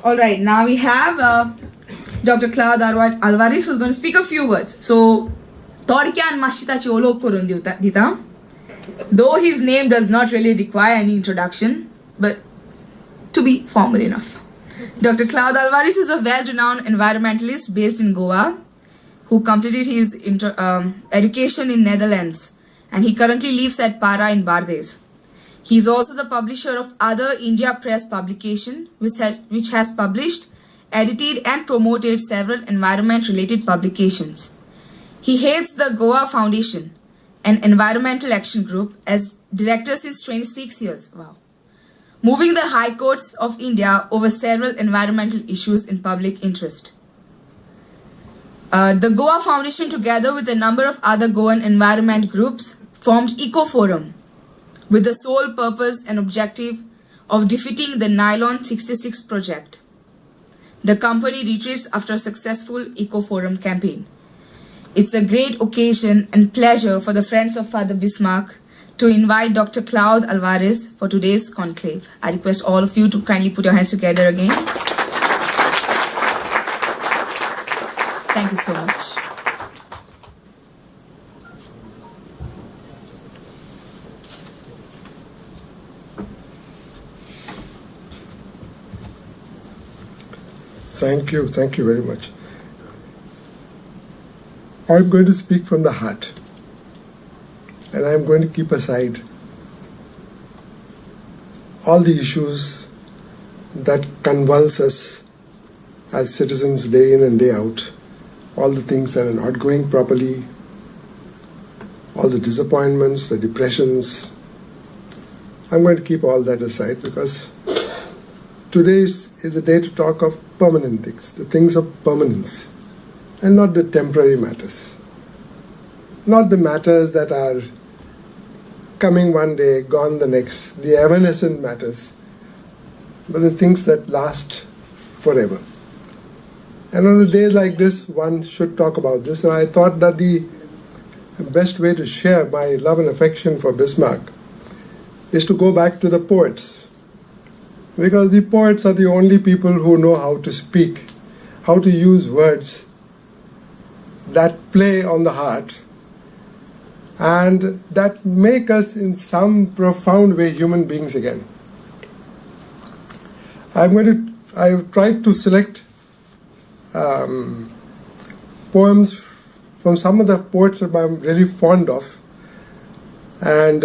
All right, now we have Dr. Claude Alvares who's going to speak a few words. So, Torkian Mashitachi Olo Dita. Though his name does not really require any introduction, but to be formal enough. Dr. Claude Alvares is a well-renowned environmentalist based in Goa who completed his education in Netherlands, and he currently lives at Para in Bardez. He is also the publisher of other India Press publication, which has published, edited and promoted several environment-related publications. He heads the Goa Foundation, an environmental action group, as director since 26 years. Wow. Moving the high courts of India over several environmental issues in public interest. The Goa Foundation, together with a number of other Goan environment groups, formed Eco Forum, with the sole purpose and objective of defeating the Nylon 66 project. The company retreats after a successful Eco Forum campaign. It's a great occasion and pleasure for the Friends of Father Bismarque to invite Dr. Claude Alvares for today's conclave. I request all of you to kindly put your hands together again. Thank you so much. Thank you very much. I'm going to speak from the heart, and I'm going to keep aside all the issues that convulse us as citizens day in and day out, all the things that are not going properly, all the disappointments, the depressions. I'm going to keep all that aside because today is a day to talk of permanent things, the things of permanence, and not the temporary matters. Not the matters that are coming one day, gone the next, the evanescent matters, but the things that last forever. And on a day like this, one should talk about this, and I thought that the best way to share my love and affection for Bismarck is to go back to the poets. Because the poets are the only people who know how to speak, how to use words that play on the heart and that make us in some profound way human beings again. I've tried to select poems from some of the poets that I'm really fond of, and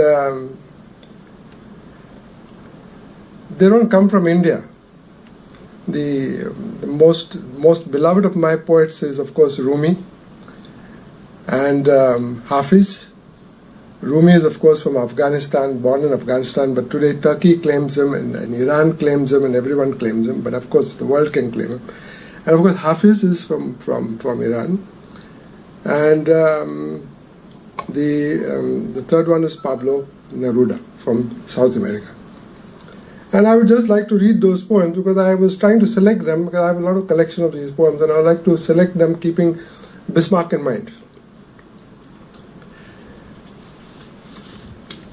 they don't come from India. The most beloved of my poets is, of course, Rumi and Hafiz. Rumi is, of course, from Afghanistan, born in Afghanistan, but today Turkey claims him and Iran claims him and everyone claims him, but of course the world can claim him. And of course Hafiz is from Iran. And the third one is Pablo Neruda from South America. And I would just like to read those poems because I was trying to select them because I have a lot of collection of these poems and I would like to select them keeping Bismarck in mind.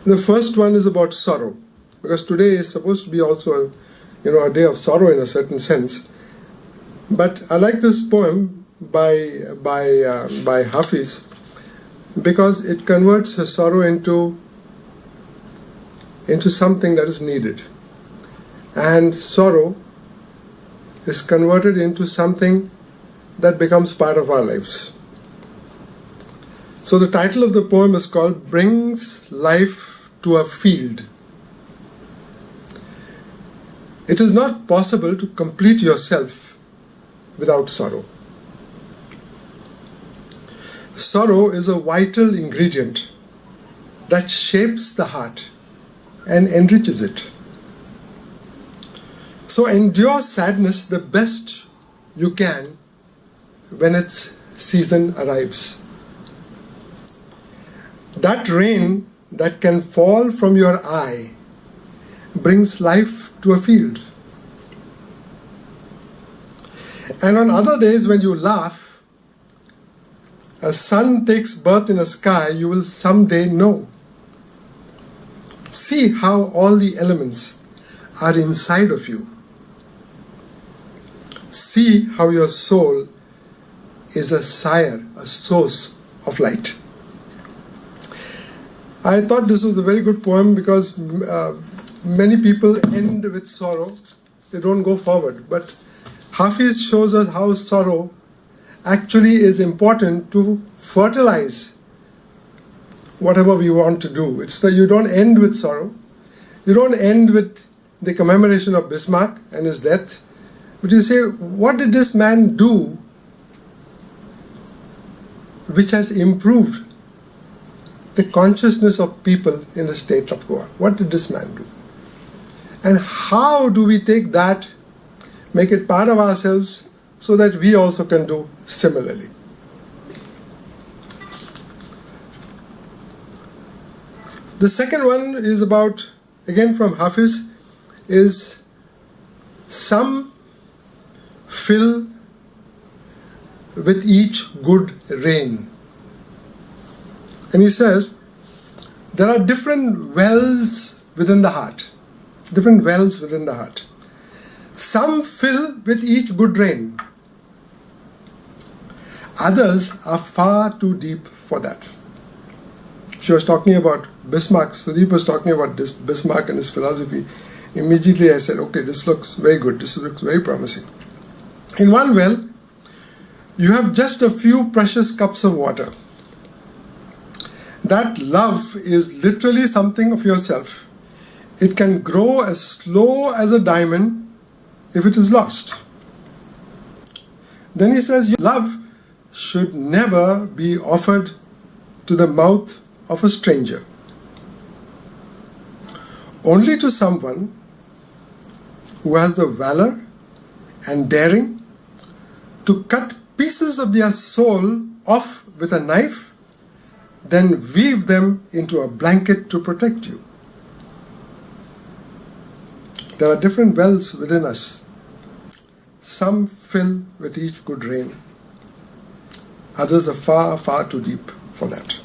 The first one is about sorrow, because today is supposed to be also a day of sorrow in a certain sense. But I like this poem by Hafiz because it converts his sorrow into something that is needed. And sorrow is converted into something that becomes part of our lives. So the title of the poem is called Brings Life to a Field. It is not possible to complete yourself without sorrow. Sorrow is a vital ingredient that shapes the heart and enriches it. So endure sadness the best you can when its season arrives. That rain that can fall from your eye brings life to a field. And on other days when you laugh, a sun takes birth in a sky you will someday know. See how all the elements are inside of you. see how your soul is a sire, a source of light. I thought this was a very good poem because many people end with sorrow. They don't go forward. But Hafiz shows us how sorrow actually is important to fertilize whatever we want to do. It's that you don't end with sorrow. You don't end with the commemoration of Bismarck and his death. But you say, what did this man do which has improved the consciousness of people in the state of Goa? What did this man do? And how do we take that, make it part of ourselves so that we also can do similarly? The second one is about, again from Hafiz, is some fill with each good rain. And he says, there are different wells within the heart. Different wells within the heart. Some fill with each good rain. Others are far too deep for that. She was talking about Bismarck. Sudeep was talking about this Bismarck and his philosophy. Immediately I said, okay, this looks very good. This looks very promising. In one well, you have just a few precious cups of water. That love is literally something of yourself. It can grow as slow as a diamond if it is lost. Then he says, love should never be offered to the mouth of a stranger. Only to someone who has the valor and daring to cut pieces of their soul off with a knife, then weave them into a blanket to protect you. There are different wells within us. Some fill with each good rain. Others are far, far too deep for that.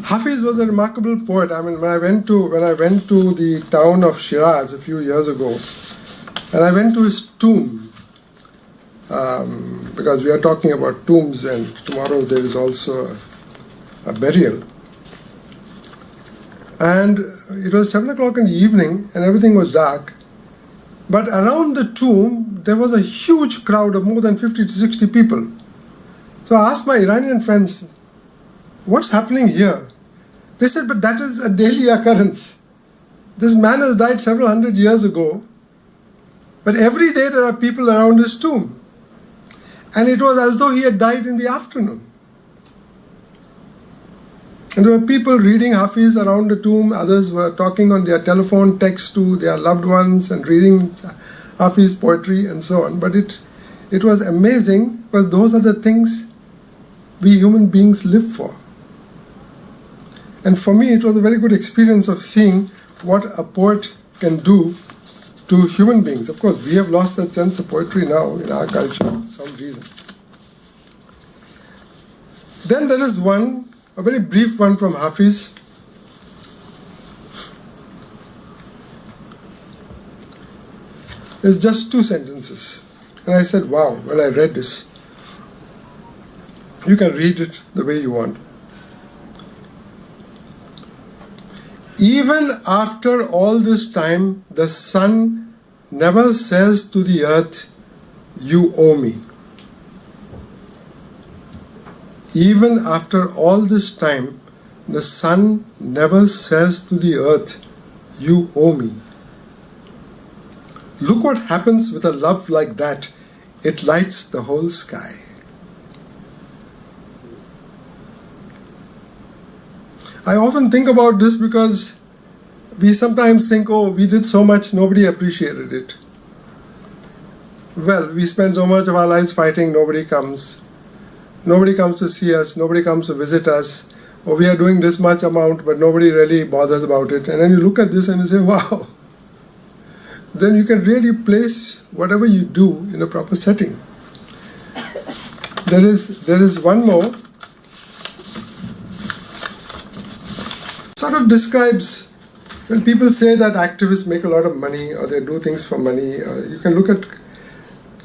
Hafiz was a remarkable poet. I mean, when I went to the town of Shiraz a few years ago, and I went to his tomb, because we are talking about tombs, and tomorrow there is also a burial. And it was 7 o'clock in the evening, and everything was dark. But around the tomb, there was a huge crowd of more than 50 to 60 people. So I asked my Iranian friends, what's happening here? They said, but that is a daily occurrence. This man has died several hundred years ago, but every day there are people around his tomb. And it was as though he had died in the afternoon. And there were people reading Hafiz around the tomb, others were talking on their telephone, text to their loved ones and reading Hafiz poetry and so on. But it was amazing because those are the things we human beings live for. And for me, it was a very good experience of seeing what a poet can do to human beings. Of course, we have lost that sense of poetry now in our culture for some reason. Then there is one, a very brief one from Hafiz. It's just 2 sentences. And I said, wow, when I read this. You can read it the way you want. Even after all this time, the sun never says to the earth, you owe me. Even after all this time, the sun never says to the earth, you owe me. Look what happens with a love like that. It lights the whole sky. I often think about this because we sometimes think, oh, we did so much, nobody appreciated it. Well, we spend so much of our lives fighting, nobody comes. Nobody comes to see us, nobody comes to visit us. Or we are doing this much amount, but nobody really bothers about it. And then you look at this and you say, wow. Then you can really place whatever you do in a proper setting. There is one more. Sort of describes when people say that activists make a lot of money or they do things for money. You can look at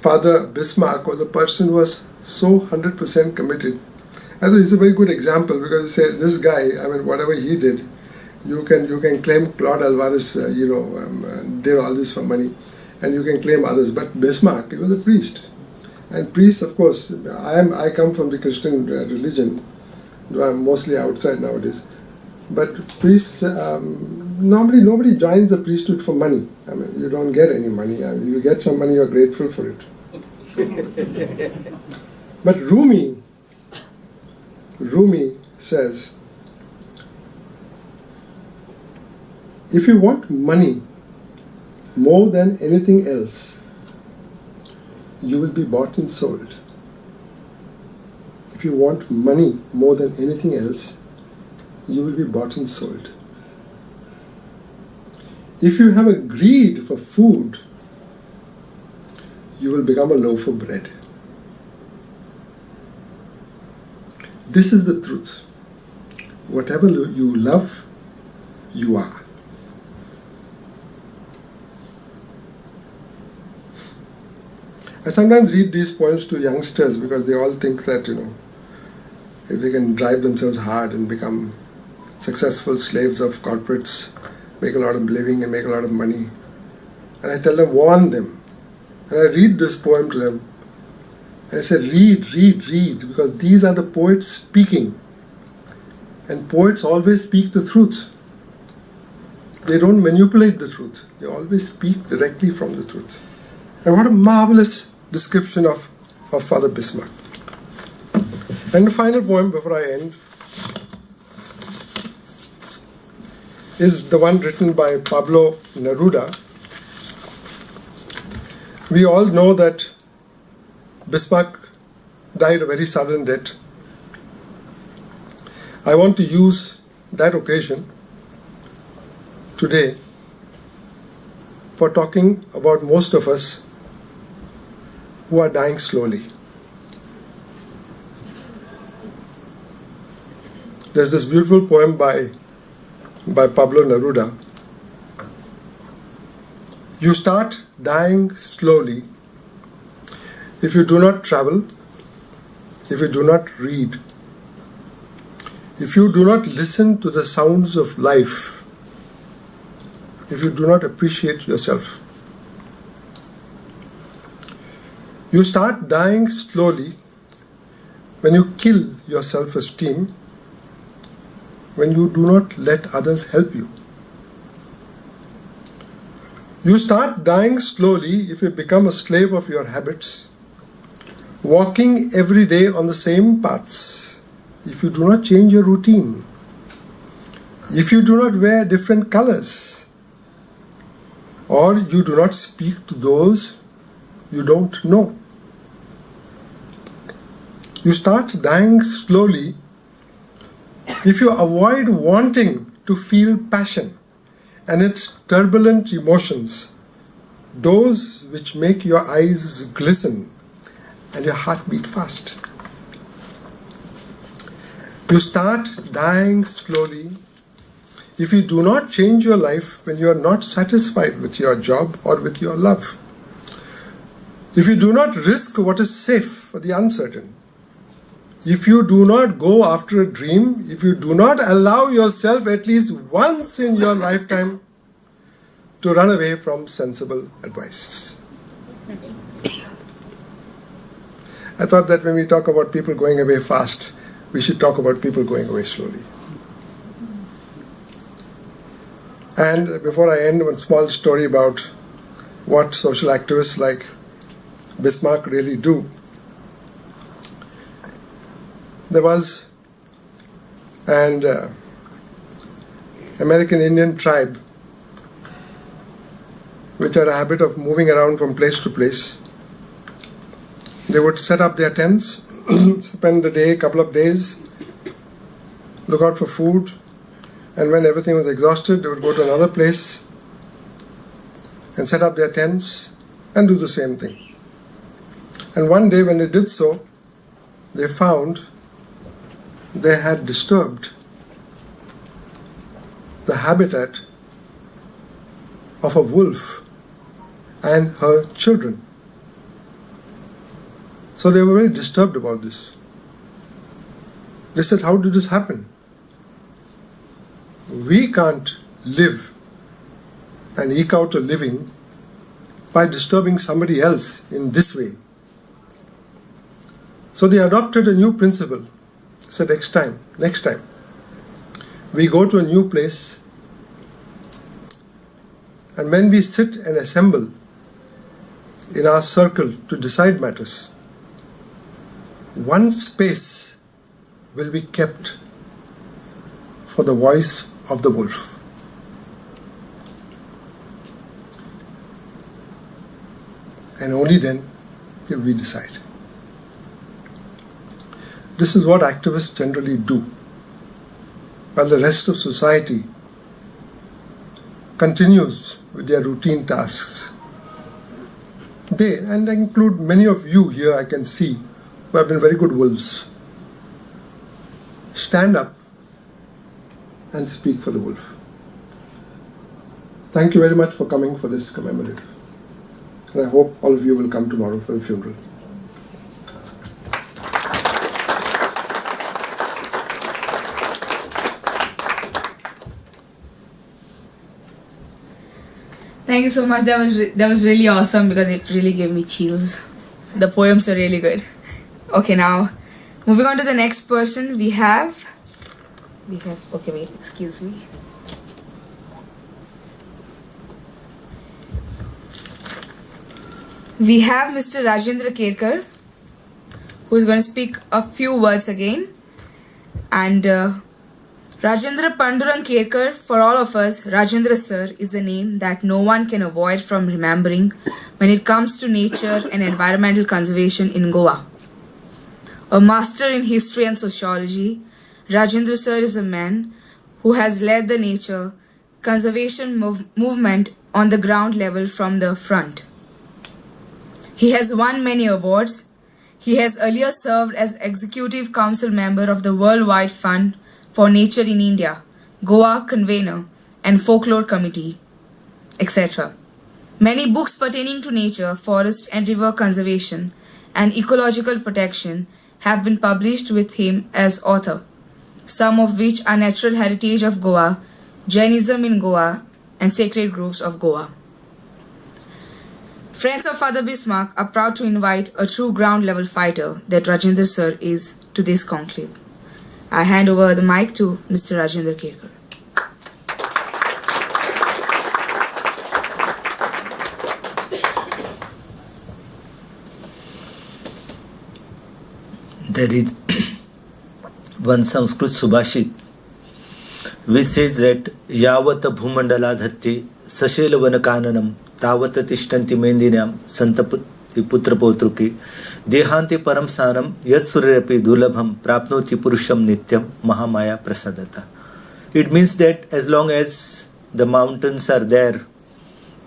Father Bismarck was a person who was so 100% committed. I thought it's a very good example because he said, this guy, I mean, whatever he did, you can claim Claude Alvares, did all this for money, and you can claim others. But Bismarck, he was a priest, and priests, of course, I come from the Christian religion, though I'm mostly outside nowadays. But priests, normally nobody joins the priesthood for money. I mean, you don't get any money. I mean, you get some money, you're grateful for it. But Rumi says, if you want money more than anything else, you will be bought and sold. If you want money more than anything else, you will be bought and sold. If you have a greed for food, you will become a loaf of bread. This is the truth. Whatever you love, you are. I sometimes read these poems to youngsters because they all think that, if they can drive themselves hard and become successful slaves of corporates, make a lot of living and make a lot of money. And I tell them, warn them. And I read this poem to them. And I say, read, because these are the poets speaking. And poets always speak the truth. They don't manipulate the truth. They always speak directly from the truth. And what a marvelous description of Father Bismarck. And the final poem before I end is the one written by Pablo Neruda. We all know that Bismarck died a very sudden death. I want to use that occasion today for talking about most of us who are dying slowly. There's this beautiful poem by Pablo Neruda. You start dying slowly if you do not travel, if you do not read, if you do not listen to the sounds of life, if you do not appreciate yourself. You start dying slowly when you kill your self-esteem, when you do not let others help you. You start dying slowly if you become a slave of your habits, walking every day on the same paths, if you do not change your routine, if you do not wear different colors, or you do not speak to those you don't know. You start dying slowly if you avoid wanting to feel passion and its turbulent emotions, those which make your eyes glisten and your heart beat fast. You start dying slowly if you do not change your life when you are not satisfied with your job or with your love. If you do not risk what is safe for the uncertain. If you do not go after a dream, if you do not allow yourself at least once in your lifetime to run away from sensible advice. I thought that when we talk about people going away fast, we should talk about people going away slowly. And before I end, one small story about what social activists like Bismarck really do. There was an American Indian tribe which had a habit of moving around from place to place. They would set up their tents, spend the day, a couple of days, look out for food, and when everything was exhausted, they would go to another place and set up their tents and do the same thing. And one day when they did so, they found they had disturbed the habitat of a wolf and her children. So they were very disturbed about this. They said, how did this happen? We can't live and eke out a living by disturbing somebody else in this way. So they adopted a new principle. They said, next time, we go to a new place, and when we sit and assemble in our circle to decide matters, one space will be kept for the voice of the wolf. And only then will we decide. This is what activists generally do, while the rest of society continues with their routine tasks. They, and I include many of you here I can see, who have been very good wolves, stand up and speak for the wolf. Thank you very much for coming for this commemorative. And I hope all of you will come tomorrow for the funeral. Thank you so much. That was really awesome because it really gave me chills. The poems are really good. Okay, now moving on to the next person, we have. Okay, wait. Excuse me. We have Mr. Rajendra Kerkar, who is going to speak a few words again. And Rajendra Pandurang Kerkar, for all of us, Rajendra Sir is a name that no one can avoid from remembering when it comes to nature and environmental conservation in Goa. A master in history and sociology, Rajendra Sir is a man who has led the nature conservation movement on the ground level from the front. He has won many awards. He has earlier served as Executive Council member of the Worldwide Fund for Nature in India, Goa Convener and Folklore Committee, etc. Many books pertaining to nature, forest and river conservation and ecological protection have been published with him as author, some of which are Natural Heritage of Goa, Jainism in Goa and Sacred Groves of Goa. Friends of Father Bismarque are proud to invite a true ground-level fighter that Rajendra Sir is to this conclave. I hand over the mic to Mr. Rajendra Kerkar. There is one Sanskrit subhashit which says that Yavat bhumandaladhatti sashela vanakananam तावत तिष्ठन्ति मेन्दिन्याम संतपति पुत्र पौत्रुके देहांते परम सारम यत्सूर्यपि दुर्लभम प्राप्नोति पुरुषम नित्यम Mahamaya प्रसादता. It means that as long as the mountains are there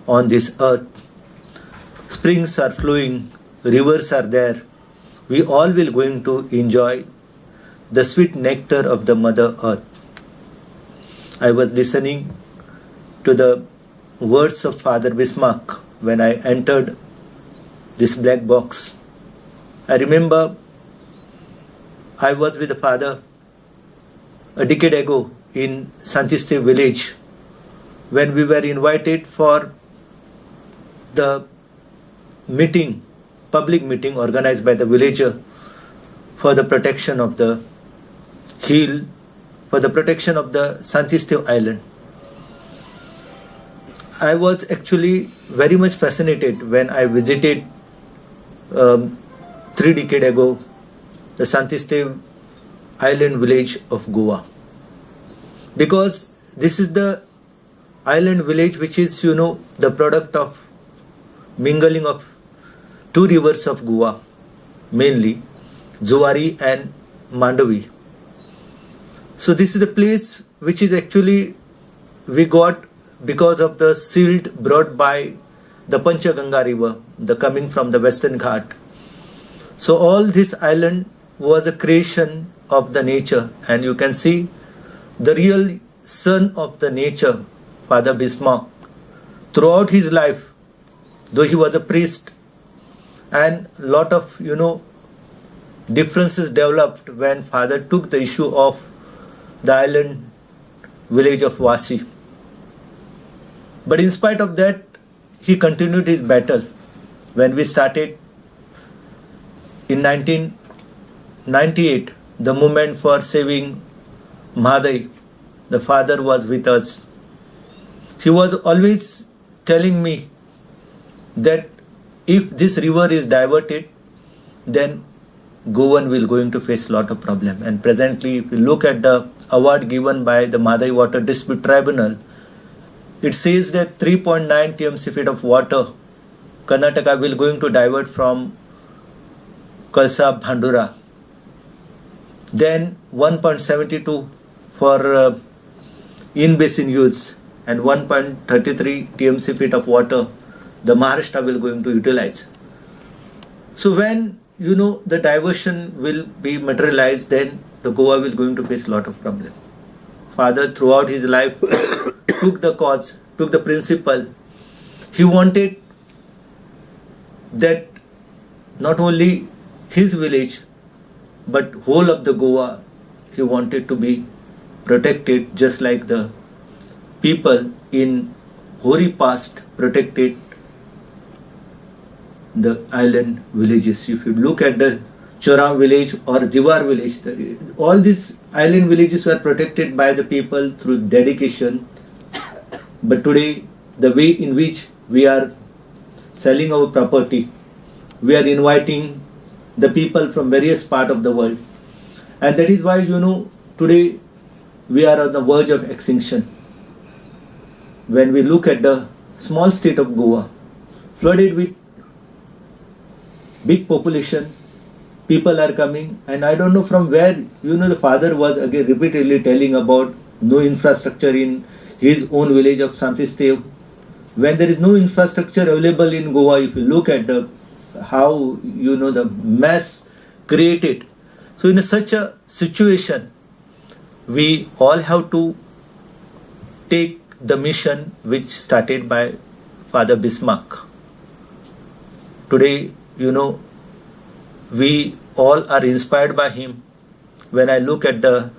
on this earth, springs are flowing, rivers are there, we all will going to enjoy the sweet nectar of the Mother Earth. I was listening to the words of Father Bismarck when I entered this black box. I remember I was with the Father a decade ago in Santiste village when we were invited for the meeting, public meeting organized by the villager for the protection of the hill, for the protection of the Santiste island. I was actually very much fascinated when I visited 3 decades ago the Santiste island village of Goa, because this is the island village which is, the product of mingling of 2 rivers of Goa, mainly Zuari and Mandavi. So this is the place which is actually we got because of the silt brought by the Panchaganga river, the coming from the Western Ghat. So all this island was a creation of the nature, and you can see the real son of the nature, Father Bismarck, throughout his life, though he was a priest and lot of, differences developed when father took the issue of the island village of Vasi. But in spite of that, he continued his battle. When we started in 1998, the movement for saving Mahadai, the father was with us. He was always telling me that if this river is diverted, then Goan will going to face lot of problem. And presently, if you look at the award given by the Mahadai Water Dispute Tribunal, it says that 3.9 TMC feet of water Karnataka will going to divert from Kalsa Bhandura. Then 1.72 for in-basin use and 1.33 TMC feet of water the Maharashtra will going to utilize. So when the diversion will be materialized, then the Goa will going to face lot of problem. Father throughout his life took the cause, took the principle. He wanted that not only his village but whole of the Goa he wanted to be protected, just like the people in Hori past protected the island villages. If you look at the Choram village or Diwar village, all these island villages were protected by the people through dedication. But today, the way in which we are selling our property, we are inviting the people from various parts of the world. And that is why, today we are on the verge of extinction. When we look at the small state of Goa, flooded with big population, people are coming, and I don't know from where, the father was again repeatedly telling about no infrastructure in his own village of Santistev. When there is no infrastructure available in Goa, if you look at how, the mess created. So in such a situation, we all have to take the mission which started by Father Bismarque. Today, we all are inspired by him. When I look at the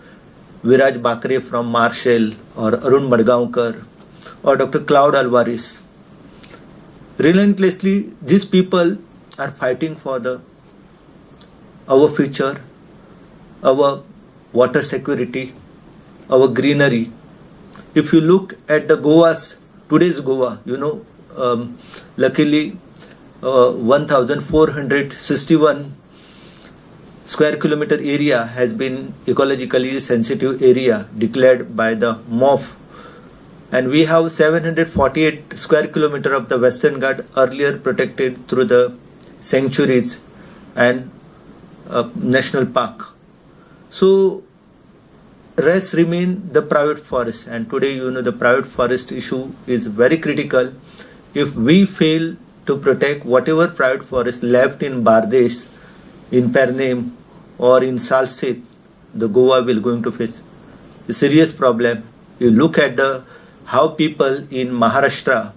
Viraj Bakre from Marshall or Arun Madgaonkar or Dr. Claude Alvares, relentlessly these people are fighting for our future, our water security, our greenery. If you look at the today's Goa, luckily 1,461 square kilometer area has been ecologically sensitive area declared by the MOF, and we have 748 square kilometer of the Western Ghat earlier protected through the sanctuaries and national park. So rest remain the private forest, and today the private forest issue is very critical. If we fail to protect whatever private forest left in Bardesh, in Pernem or in Salset, the Goa will going to face a serious problem. You look at how people in Maharashtra,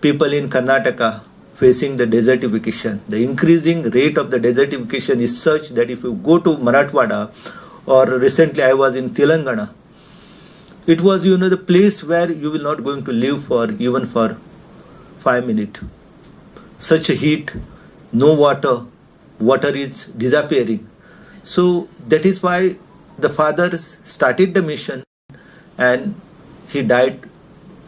people in Karnataka facing the desertification. The increasing rate of the desertification is such that if you go to Marathwada, or recently I was in Telangana, it was the place where you will not going to live for even for 5 minutes. Such a heat, no water is disappearing. So that is why the father started the mission and he died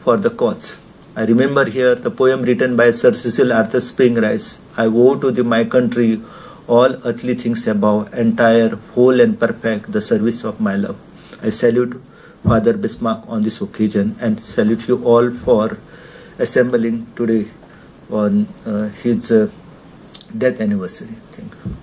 for the cause. I remember here the poem written by Sir Cecil Arthur Springrice. I vow to my country all earthly things above, entire, whole and perfect, the service of my love. I salute Father Bismarck on this occasion and salute you all for assembling today on his death anniversary. Thank you.